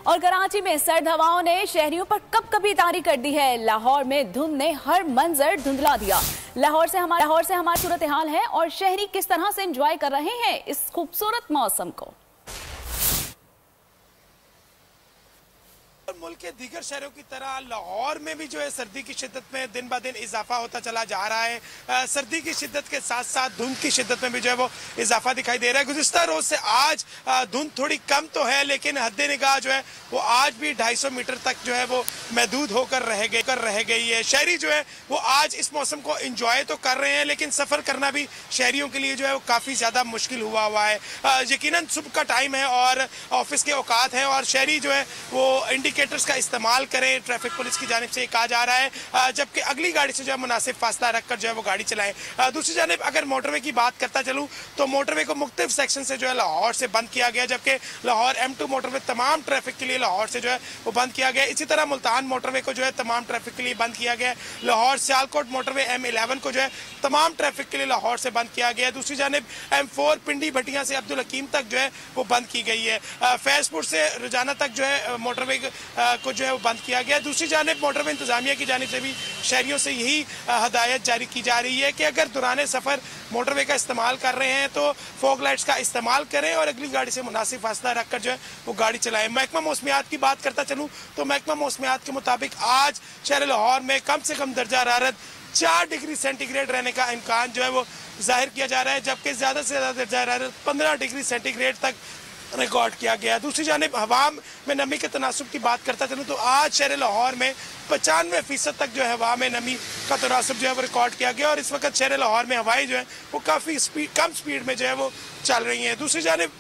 और कराची में सर्द हवाओं ने शहरियों पर कपकपी तारी कर दी है। लाहौर में धुंध ने हर मंजर धुंधला दिया। लाहौर से हमारी सूरत हाल है और शहरी किस तरह से एंजॉय कर रहे हैं इस खूबसूरत मौसम को। मुल्क के दीगर शहरों की तरह लाहौर में भी जो है सर्दी की शिद्दत में दिन ब दिन इजाफा होता चला जा रहा है। सर्दी की शिद्दत के साथ साथ धुंध की शिद्दत में भी जो है वो इजाफा दिखाई दे रहा है। गुज़िश्ता रोज से आज धुंध थोड़ी कम तो है, लेकिन हद निगाह जो है वो आज भी 250 मीटर तक जो है वो महदूद होकर रह गई है। शहरी जो है वो आज इस मौसम को इंजॉय तो कर रहे हैं, लेकिन सफ़र करना भी शहरियों के लिए जो है वो काफ़ी ज़्यादा मुश्किल हुआ है। यकीनन सुबह का टाइम है और ऑफिस के औकात हैं और शहरी जो है वो इंडिकेटर्स का इस्तेमाल करें, ट्रैफिक पुलिस की जानिब से कहा जा रहा है, जबकि अगली गाड़ी से जो है मुनासिब फासला रखकर जो है वो गाड़ी चलाएं। दूसरी जानिब अगर मोटरवे की बात करता चलूँ तो मोटरवे को मुख्तलिफ सेक्शन से जो है लाहौर से बंद किया गया, जबकि लाहौर M2 मोटरवे तमाम ट्रैफिक के लिए लाहौर से जो है वो बंद किया गया। इसी तरह मुल्तान मोटरवे को जो है तमाम ट्रैफिक के लिए बंद किया गया। लाहौर सियालकोट मोटरवे M11 को जो है तमाम ट्रैफिक के लिए लाहौर से बंद किया गया। दूसरी जानिब M4 पिंडी भटिया से अब्दुल हकीम तक जो है वो बंद की गई है। फैजपुर से रोजाना तक जो है मोटरवे को जो है वो बंद किया गया। दूसरी जानिब मोटरवे इंतजामिया की जानिब से भी शहरियों से यही हदायत जारी की जा रही है कि अगर दौरान सफ़र मोटरवे का इस्तेमाल कर रहे हैं तो फॉग लाइट्स का इस्तेमाल करें और अगली गाड़ी से मुनासिब फासला रखकर जो है वो गाड़ी चलाएं। महकमा मौसमियात की बात करता चलूँ तो महकमा मौसमियात के मुताबिक आज शहर लाहौर में कम से कम दर्जा हरारत 4 डिग्री सेंटीग्रेड रहने का इम्कान जो है वो जाहिर किया जा रहा है, जबकि ज़्यादा से ज़्यादा दर्जा हरारत 15 डिग्री सेंटीग्रेड तक रिकॉर्ड किया गया। दूसरी जानिब हवा में नमी के तनासुब की बात करता चलूँ तो आज शहर लाहौर में 95% तक जो है हवा में नमी का तनासुब जो है वो रिकॉर्ड किया गया और इस वक्त शहर लाहौर में हवाएं जो है वो काफ़ी कम स्पीड में जो है वो चल रही हैं। दूसरी जानिब